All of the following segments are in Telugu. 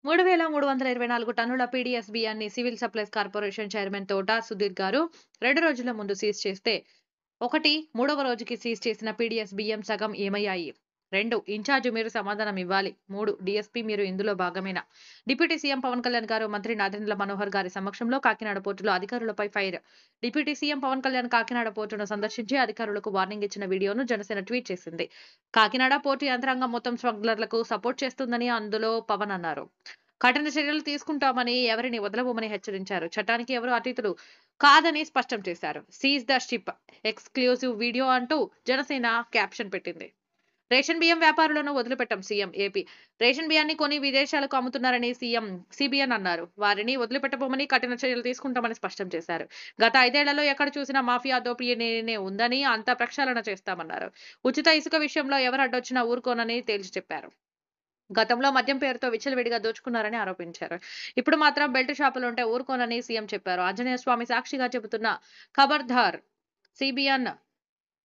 3324 టన్నుల పీడీఎస్ బియ్యాన్ని సివిల్ సప్లైస్ కార్పొరేషన్ చైర్మన్ తోట సుధీర్ గారు 2 రోజుల ముందు సీజ్ చేస్తే 1 మూడవ రోజుకి సీజ్ చేసిన పీడీఎస్ బియ్యం సగం ఏమయ్యాయి? 2 ఇన్ఛార్జ్ మీరు సమాధానం ఇవ్వాలి. 3 డీఎస్పీ మీరు ఇందులో భాగమేనా? డిప్యూటీ సీఎం పవన్ కళ్యాణ్ గారు మంత్రి నాదెండ్ల మనోహర్ గారి సమక్షంలో కాకినాడ పోర్టులో అధికారులపై fire. Deputy CM Pawan Kalyan Kakinada పోర్టును సందర్శించి అధికారులకు వార్నింగ్ ఇచ్చిన వీడియోను జనసేన ట్వీట్ చేసింది. కాకినాడ పోర్టు యంత్రాంగం మొత్తం స్మగ్లర్లకు సపోర్ట్ చేస్తుందని అందులో పవన్ అన్నారు. కఠిన చర్యలు తీసుకుంటామని ఎవరిని వదలబోమని హెచ్చరించారు. చట్టానికి ఎవరు అతీతులు కాదని స్పష్టం చేశారు. Seize the ship exclusive video అంటూ జనసేన క్యాప్షన్ పెట్టింది. రేషన్ బియ్యం వ్యాపారులను వదిలిపెట్టాం సీఎం ఏపీ. రేషన్ బియ్యాన్ని కొని విదేశాలకు అమ్ముతున్నారని సీఎం సిబిఎన్ అన్నారు. వారిని వదిలిపెట్టబోమని కఠిన చర్యలు తీసుకుంటామని స్పష్టం చేశారు. గత 5 ఏళ్లలో ఎక్కడ చూసినా మాఫియా దోపిడీనే ఉందని అంతా ప్రక్షాళన చేస్తామన్నారు. ఉచిత ఇసుక విషయంలో ఎవరు అడ్డొచ్చినా ఊరుకోనని తేల్చి చెప్పారు. గతంలో మద్యం పేరుతో విచ్చలవిడిగా దోచుకున్నారని ఆరోపించారు. ఇప్పుడు మాత్రం బెల్ట్ షాపులుంటే ఊరుకోనని సీఎం చెప్పారు. ఆంజనేయ స్వామి సాక్షిగా చెబుతున్న ఖబర్దార్ సిబిఎన్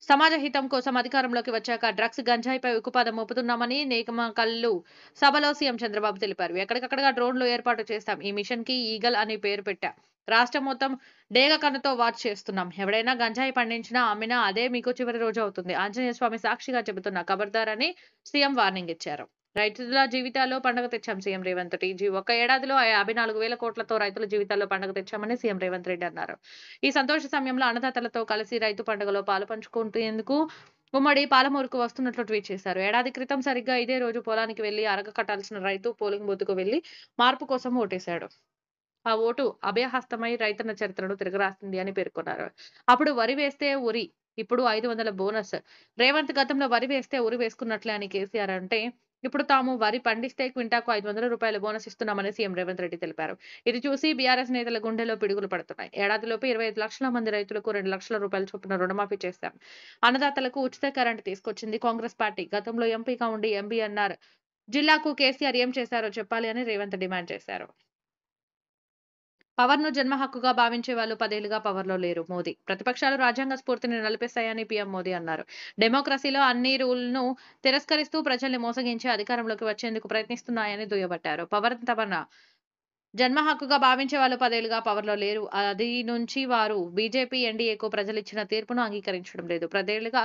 సమాజ హితం కోసం అధికారంలోకి వచ్చాక డ్రగ్స్ గంజాయిపై ఉక్కుపాదం మోపుతున్నామని నేకమకల్లు సభలో సీఎం చంద్రబాబు తెలిపారు. ఎక్కడికక్కడగా డ్రోన్లు ఏర్పాటు చేస్తాం. ఈ మిషన్ కి ఈగల్ అని పేరు పెట్టా. రాష్ట్రం మొత్తం డేగ కన్నుతో వాచ్ చేస్తున్నాం. ఎవడైనా గంజాయి పండించినా అమ్మినా అదే మీకు చివరి రోజు అవుతుంది. ఆంజనేయ స్వామి సాక్షిగా చెబుతున్న ఖబర్దార్ అని సీఎం వార్నింగ్ ఇచ్చారు. రైతుల జీవితాల్లో పండుగ తెచ్చాం సీఎం రేవంత్ రెడ్డి. ఒక్క ఏడాదిలో 54,000 కోట్లతో రైతుల జీవితాల్లో పండుగ తెచ్చామని సీఎం రేవంత్ రెడ్డి అన్నారు. ఈ సంతోష సమయంలో అన్నదాతలతో కలిసి రైతు పండుగలో పాలు పంచుకుంటేందుకు ఉమ్మడి పాలమూరుకు వస్తున్నట్లు ట్వీట్ చేశారు. ఏడాది క్రితం సరిగ్గా ఇదే రోజు పొలానికి వెళ్లి అరగ కట్టాల్సిన రైతు పోలింగ్ బూత్కు వెళ్లి మార్పు కోసం ఓటేశాడు. ఆ ఓటు అభయహస్తమై రైతన్న చరిత్రను తిరగరాస్తుంది అని పేర్కొన్నారు. అప్పుడు వరి వేస్తే ఉరి, ఇప్పుడు 500 బోనస్. రేవంత్ గతంలో వరి వేస్తే ఉరి వేసుకున్నట్లే అని కేసీఆర్ అంటే, ఇప్పుడు తాము వరి పండిస్తే క్వింటాకు 500 రూపాయల బోనస్ ఇస్తున్నామని సీఎం రేవంత్ రెడ్డి తెలిపారు. ఇది చూసి బీఆర్ఎస్ నేతల గుండెల్లో పిడుగులు పడుతున్నాయి. ఏడాదిలోపు 25 లక్షల మంది రైతులకు 2 లక్షల రూపాయల చొప్పున రుణమాఫీ చేశాం. అన్నదాతలకు ఉచిత కరెంటు తీసుకొచ్చింది కాంగ్రెస్ పార్టీ. గతంలో ఎంపీగా ఉండి ఎంబీఎన్ఆర్ జిల్లాకు కేసీఆర్ ఏం చేశారో చెప్పాలి అని రేవంత్ డిమాండ్ చేశారు. పవర్‌ను జన్మ హక్కుగా భావించే వాళ్ళు 10 ఏళ్లుగా పవర్‌లో లేరు మోదీ. ప్రతిపక్షాలు రాజ్యాంగ స్ఫూర్తిని నలిపేశాయని పీఎం మోదీ అన్నారు. డెమోక్రసీలో అన్ని రూల్‌ను తిరస్కరిస్తూ ప్రజల్ని మోసగించి అధికారంలోకి వచ్చేందుకు ప్రయత్నిస్తున్నాయని దుయ్యబట్టారు. పవర్ తమ జన్మ హక్కుగా భావించే వాళ్ళు 10 ఏళ్లుగా పవర్‌లో లేరు. అది నుంచి వారు బీజేపీ, ఎన్డీఏకు ప్రజలిచ్చిన తీర్పును అంగీకరించడం లేదు. 10 ఏళ్లుగా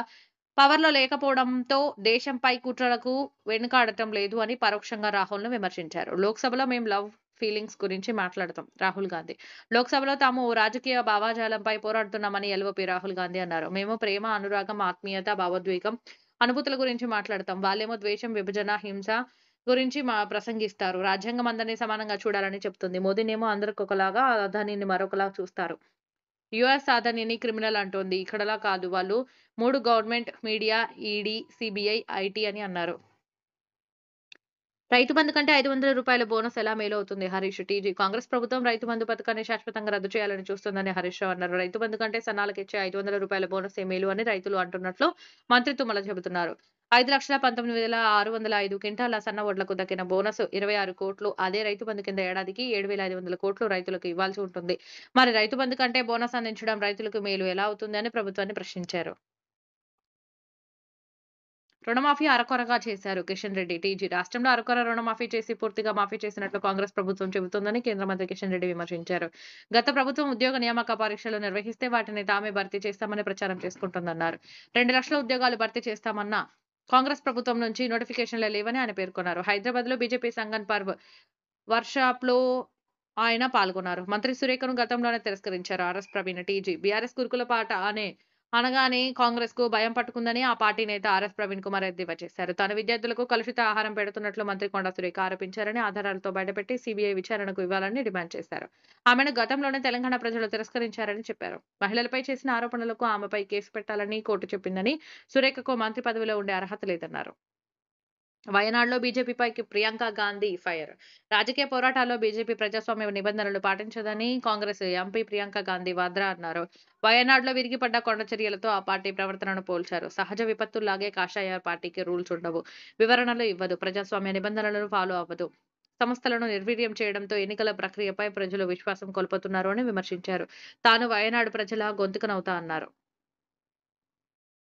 పవర్‌లో లేకపోవడంతో దేశంపై కుట్రలకు వెనుకాడటం లేదు అని పరోక్షంగా రాహుల్‌ను విమర్శించారు. లోక్సభలో మేం లవ్ ఫీలింగ్స్ గురించి మాట్లాడతాం రాహుల్ గాంధీ. లోక్సభలో తాము ఓ రాజకీయ భావజాలంపై పోరాడుతున్నామని ఎల్ఓపి రాహుల్ గాంధీ అన్నారు. మేము ప్రేమ, అనురాగం, ఆత్మీయత, భావోద్వేగం, అనుభూతుల గురించి మాట్లాడతాం. వాళ్ళేమో ద్వేషం, విభజన, హింస గురించి ప్రసంగిస్తారు. రాజ్యాంగం అందరినీ సమానంగా చూడాలని చెప్తుంది. మోదీనేమో అందరికొకలాగా, అదానీని మరొకలా చూస్తారు. యూఎస్ అదానీని క్రిమినల్ అంటోంది. ఇక్కడలా కాదు. వాళ్ళు 3 government, media, ED, CBI, IT అని అన్నారు. రైతు బంధు కంటే 500 రూపాయల బోనస్ ఎలా మేలవుతుంది? హరీష్. టీజీ కాంగ్రెస్ ప్రభుత్వం రైతు బంధు పథకాన్ని శాశ్వతంగా రద్దు చేయాలని చూస్తోందని హరీష్ రావు అన్నారు. రైతు బంధు కంటే సన్నాలకిచ్చే 500 రూపాయల బోనసే మేలు అని రైతులు అంటున్నట్లు మంత్రి తుమ్మల చెబుతున్నారు. 5,19,605 క్వింటాల సన్న వడ్లకు దక్కిన బోనస్ 26 కోట్లు. అదే రైతు బంధు కింద ఏడాదికి 7,500 కోట్లు రైతులకు ఇవ్వాల్సి ఉంటుంది. మరి రైతు బంధు కంటే బోనస్ అందించడం రైతులకు మేలు ఎలా అవుతుంది అని ప్రభుత్వాన్ని ప్రశ్నించారు. రుణమాఫీ అరకొరగా చేశారు కిషన్ రెడ్డి. టీజీ రాష్ట్రంలో అరకొర రుణమాఫీ చేసి పూర్తిగా మాఫీ చేసినట్లు కాంగ్రెస్ ప్రభుత్వం చెబుతోందని కేంద్ర మంత్రి కిషన్ రెడ్డి విమర్శించారు. గత ప్రభుత్వం ఉద్యోగ నియామక పరీక్షలు నిర్వహిస్తే వాటిని తామే భర్తీ చేస్తామని ప్రచారం చేసుకుంటోందన్నారు. 2 లక్షల ఉద్యోగాలు భర్తీ చేస్తామన్న కాంగ్రెస్ ప్రభుత్వం నుంచి నోటిఫికేషన్లే లేవని ఆయన పేర్కొన్నారు. హైదరాబాద్లో బీజేపీ సంగన్ పర్వ్ వర్క్షాప్‌లో ఆయన పాల్గొన్నారు. మంత్రి సురేఖను గతంలోనే తిరస్కరించారు ఆర్ఎస్ ప్రవీణ్. టీజీ బీఆర్ఎస్ గురుకుల పాట అనగానే కాంగ్రెస్‌కు భయం పట్టుకుందని ఆ పార్టీ నేత ఆర్ఎస్ ప్రవీణ్ కుమార్ ఎద్దేవా చేశారు. తాను విద్యార్థులకు కలుషిత ఆహారం పెడుతున్నట్లు మంత్రి కొండా సురేఖ ఆరోపించారని ఆధారాలతో బయటపెట్టి సీబీఐ విచారణకు ఇవ్వాలని డిమాండ్ చేశారు. ఆమెను గతంలోనే తెలంగాణ ప్రజలు తిరస్కరించారని చెప్పారు. మహిళలపై చేసిన ఆరోపణలకు ఆమెపై కేసు పెట్టాలని కోర్టు చెప్పిందని, సురేఖకు మంత్రి పదవిలో ఉండే అర్హత లేదన్నారు. వయనాడులో బీజేపీపై ప్రియాంక గాంధీ ఫైర్. రాజకీయ పోరాటాల్లో బీజేపీ ప్రజాస్వామ్య నిబంధనలు పాటించదని కాంగ్రెస్ ఎంపీ ప్రియాంక గాంధీ వాద్రా అన్నారు. వయనాడులో విరిగిపడ్డ కొండ చర్యలతో ఆ పార్టీ ప్రవర్తనను పోల్చారు. సహజ విపత్తుల్లాగే కాషాయ పార్టీకి రూల్స్ ఉండవు, వివరణలు ఇవ్వదు, ప్రజాస్వామ్య నిబంధనలను ఫాలో అవ్వదు. సంస్థలను నిర్వీర్యం చేయడంతో ఎన్నికల ప్రక్రియపై ప్రజలు విశ్వాసం కోల్పోతున్నారు అని విమర్శించారు. తాను వయనాడు ప్రజల గొంతుకనవుతా అన్నారు.